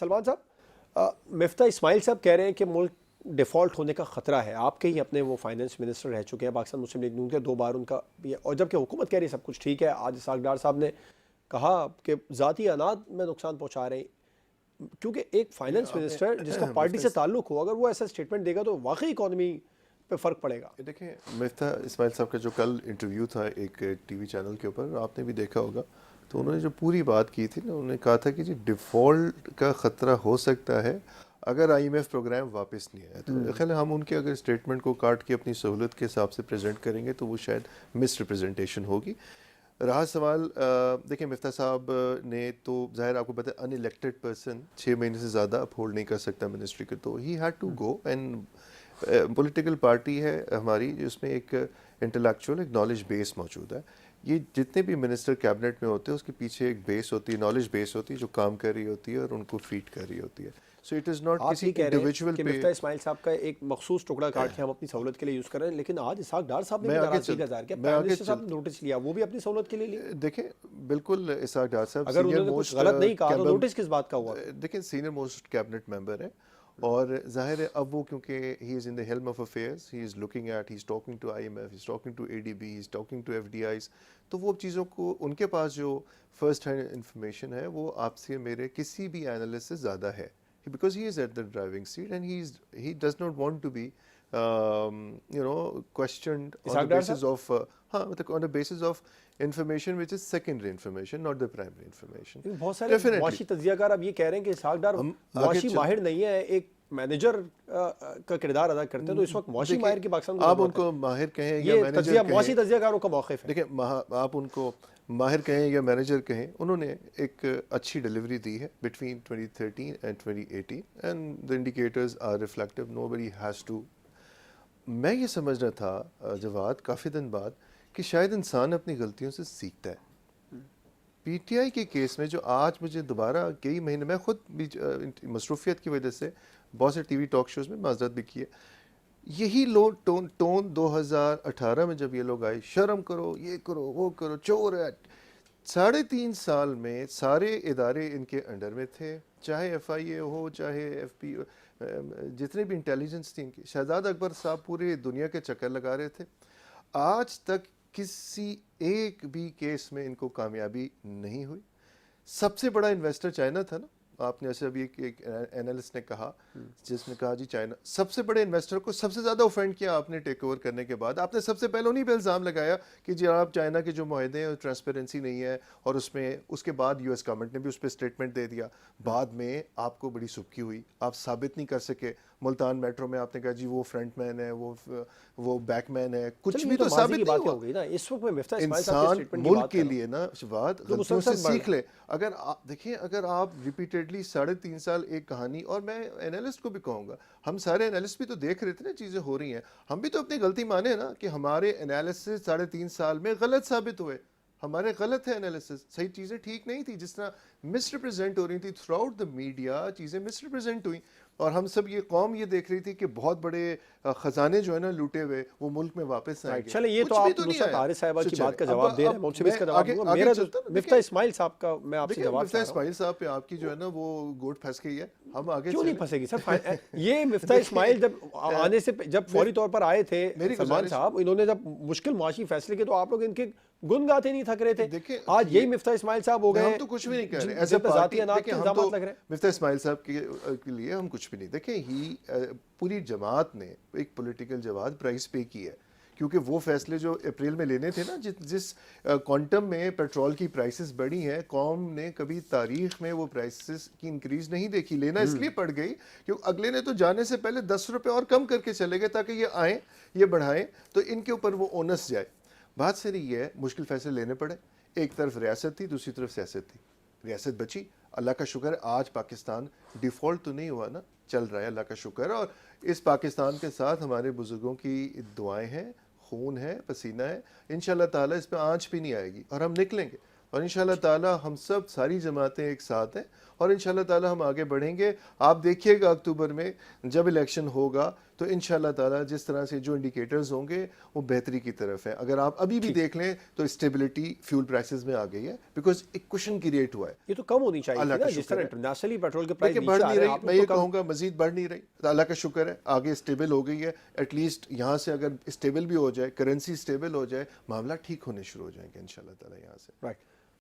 سلمان صاحب، مفتاح اسماعیل صاحب کہہ رہے ہیں کہ ملک ڈیفالٹ ہونے کا خطرہ ہے. آپ کے ہی اپنے وہ فائنانس منسٹر رہ چکے ہیں پاکستان مسلم لیگ نون کے, 2 بار ان کا بھی ہے, اور جبکہ حکومت کہہ رہی ہے سب کچھ ٹھیک ہے. آج اسحاق ڈار صاحب نے کہا کہ ذاتی اناج میں نقصان پہنچا رہے ہیں, کیونکہ ایک فائنانس منسٹر جس کا پارٹی سے تعلق ہو اگر وہ ایسا اسٹیٹمنٹ دے گا تو واقعی اکانومی پہ فرق پڑے گا. دیکھیں مفتاح اسماعیل صاحب کا جو کل انٹرویو تھا ایک ٹی وی چینل کے اوپر, آپ نے بھی دیکھا ہوگا, تو انہوں نے جو پوری بات کی تھی نا, انہوں نے کہا تھا کہ جی ڈیفالٹ کا خطرہ ہو سکتا ہے اگر آئی ایم ایف پروگرام واپس نہیں آیا. تو خیال ہم ان کے اگر اسٹیٹمنٹ کو کاٹ کے اپنی سہولت کے حساب سے پریزنٹ کریں گے تو وہ شاید مس ریپرزنٹیشن ہوگی. رہا سوال, دیکھیں مفتاح صاحب نے تو ظاہر آپ کو پتہ ہے ان الیکٹڈ پرسن 6 مہینے سے زیادہ اپہولڈ نہیں کر سکتا منسٹری کو, تو he had to go. And political party ہے ہماری جس میں ایک انٹلیکچوئل ایک نالج بیس موجود ہے. یہ جتنے بھی منسٹر کیبنٹ میں ہوتے ہیں اس کے پیچھے ایک بیس ہوتی ہے, نالج بیس ہوتی ہے جو کام کر رہی ہوتی ہے اور ان کو فیڈ کر رہی ہوتی ہے. سو اٹ از ناٹ کسی انڈیویجول کہ پہ. مفتاح اسماعیل صاحب کا ایک مخصوص ٹکڑا کاٹ کے ہم اپنی سہولت کے لیے یوز کر رہے ہیں, لیکن آج اسحاق ڈار صاحب نے بھی ناراضگی کا اظہار کیا. پرائم منسٹر صاحب نے نوٹس لیا, وہ بھی اپنی سہولت کے لیے لیا. دیکھیں بالکل اسحاق ڈار صاحب اگر انہوں نے کچھ غلط نہیں کہا تو نوٹس کس بات کا ہوا؟ دیکھیں سینئر موسٹ کیبنٹ ممبر ہیں, اور ظاہر ہے اب وہ کیونکہ he is in the helm of affairs, he is looking at, he is talking to I M F, he is talking to A D B, he is talking to F D Is. تو وہ چیزوں کو ان کے پاس جو first hand information ہے وہ آپ سے میرے کسی بھی اینالسٹ سے زیادہ ہے, because he is at the driving seat and he does not want to be questioned on the basis of on the basis of information which is secondary information, not the primary information. بہت سارے معاشی تجزیہ کار اب یہ کہہ رہے ہیں کہ اسحاق ڈار معاشی ماہر نہیں ہے, ایک مینیجر کا کردار ادا کرتے ہیں, تو اس وقت معاشی ماہر کی پاکستان میں آپ ان کو ماہر کہیں یا مینیجر کہیں, معاشی تجزیہ کاروں کا موقف ہے. دیکھیں آپ ان کو ماہر کہیں یا مینیجر کہیں, انہوں نے ایک اچھی ڈلیوری دی ہے between 2013 and 2018 and the indicators are reflective, nobody has to. میں یہ سمجھ رہا تھا جواد کافی دن بعد کہ شاید انسان اپنی غلطیوں سے سیکھتا ہے. پی ٹی آئی کے کیس میں جو آج مجھے دوبارہ کئی مہینے, میں خود بھی مصروفیت کی وجہ سے بہت سے ٹی وی ٹاک شوز میں معذرت بھی کی ہے, یہی لو ٹون 2018 میں جب یہ لوگ آئے, شرم کرو, یہ کرو, وہ کرو, چور ہے. 3.5 سال میں سارے ادارے ان کے انڈر میں تھے, چاہے ایف آئی اے ہو, چاہے ایف پی, جتنے بھی انٹیلیجنس تھی ان کی. شہزاد اکبر صاحب پورے دنیا کے چکر لگا رہے تھے, آج تک کسی ایک بھی کیس میں ان کو کامیابی نہیں ہوئی. سب سے بڑا انویسٹر چائنا تھا نا, آپ نے ایسے ابھی ایک اینالسٹ نے کہا, جس نے کہا جی چائنا سب سے بڑے انویسٹر کو سب سے زیادہ اوفینڈ کیا آپ نے ٹیک اوور کرنے کے بعد. آپ نے سب سے پہلے انہیں پہ الزام لگایا کہ جی آپ چائنا کے جو معاہدے ہیں ٹرانسپیرنسی نہیں ہے, اور اس کے بعد یو ایس گورنمنٹ نے بھی اس پہ اسٹیٹمنٹ دے دیا. بعد میں آپ کو بڑی سبکی ہوئی, آپ ثابت نہیں کر سکے. ملتان میٹرو میں آپ نے کہا جی وہ فرنٹ مین ہے, وہ بیک مین ہے, کچھ بھی تو ثابت نہیں ہوا. اس وقت میں مفتاح اسماعیل انسان ملک کے لیے نا بات غلطیوں سے سیکھ لے. اگر دیکھیں اگر آپ ریپیٹیڈلی 3.5 سال ایک کہانی, اور میں اینالسٹ کو بھی کہوں گا, ہم سارے اینالسٹ بھی تو دیکھ رہے تھے نا چیزیں ہو رہی ہیں, ہم بھی تو اپنی غلطی مانے نا کہ ہمارے اینالسس 3.5 سال میں غلط ثابت ہوئے. ہمارے غلط ہے اینالسس, صحیح چیزیں ٹھیک نہیں تھی, جس طرح مس ریپرزینٹ ہو رہی تھی تھرو آؤٹ دا میڈیا, چیزیں مس ریپرزینٹ ہوئیں. اور ہم سب یہ قوم یہ دیکھ رہی تھی کہ بہت بڑے خزانے جو ہے نا لوٹے ہوئے وہ ملک میں واپس آئیں گے. چلے یہ تو آپ نصرت حارث صاحبہ کی بات کا جواب دے رہے ہیں, مجھ سے اس کا جواب دوں گا. میرا مفتاح اسماعیل صاحب کا میں آپ سے جواب مفتاح اسماعیل صاحب پہ آپ کی جو ہے نا وہ گوٹ پھنس گئی ہے. ہم آگے کیوں نہیں پھنسے گی سر؟ یہ مفتاح اسماعیل جب آنے سے جب فوری طور پر آئے تھے سلمان صاحب, انہوں نے جب مشکل معاشی فیصلے کے, تو آپ لوگ ان کے گن گاتے نہیں تھک رہے تھے. آج یہی مفتاح اسماعیل صاحب ہو گئے, ہم تو کچھ بھی نہیں کر رہے ایز اے ذاتی الزامات لگ رہے ہیں. مفتاح اسماعیل صاحب کے لیے ہم کچھ بھی نہیں. دیکھیں ہی پوری جماعت نے ایک پولیٹیکل جماعت پرائز پے کی ہے, کیونکہ وہ فیصلے جو اپریل میں لینے تھے نا, جس کوانٹم میں پیٹرول کی پرائسز بڑھی ہیں, قوم نے کبھی تاریخ میں وہ پرائسز کی انکریز نہیں دیکھی. لینا اس لیے پڑ گئی کیونکہ اگلے نے تو جانے سے پہلے 10 روپے اور کم کر کے چلے گئے تاکہ یہ آئیں, یہ بڑھائیں, تو ان کے اوپر وہ اونس جائے. بات سری یہ ہے, مشکل فیصلے لینے پڑے. ایک طرف ریاست تھی, دوسری طرف سیاست تھی. ریاست بچی, اللہ کا شکر ہے آج پاکستان ڈیفالٹ تو نہیں ہوا نا, چل رہا ہے اللہ کا شکر ہے. اور اس پاکستان کے ساتھ ہمارے بزرگوں کی دعائیں ہیں, خون ہے, پسینہ ہے. انشاءاللہ تعالیٰ اس پہ آنچ بھی نہیں آئے گی اور ہم نکلیں گے. اور انشاءاللہ تعالیٰ ہم سب ساری جماعتیں ایک ساتھ ہیں, اور انشاءاللہ تعالی ہم آگے بڑھیں گے. آپ دیکھیے گا اکتوبر میں جب الیکشن ہوگا تو انشاءاللہ تعالی جس طرح سے جو انڈیکیٹرز ہوں گے وہ بہتری کی طرف ہیں. اگر آپ ابھی بھی دیکھ لیں تو اسٹیبلٹی فیول پرائسز میں آ گئی ہے بیکاز ایک کوشن کریٹ ہوا ہے. یہ تو کم ہونی چاہیے اللہ تھی کا نا، جس شکر طرح ہے. انٹرنیشنلی پیٹرول کے پرائز لیکن بڑھ نیچے آ نہیں رہے ہیں، رہی, آپ میں لوگ یہ تو کم. کہوں گا مزید بڑھ نہیں رہی. اللہ کا شکر ہے آگے اسٹیبل ہو گئی ہے. ایٹ لیسٹ یہاں سے اگر اسٹیبل بھی ہو جائے, کرنسی اسٹیبل ہو جائے, معاملہ ٹھیک ہونے شروع ہو جائیں گے انشاءاللہ تعالی یہاں سے. رائٹ.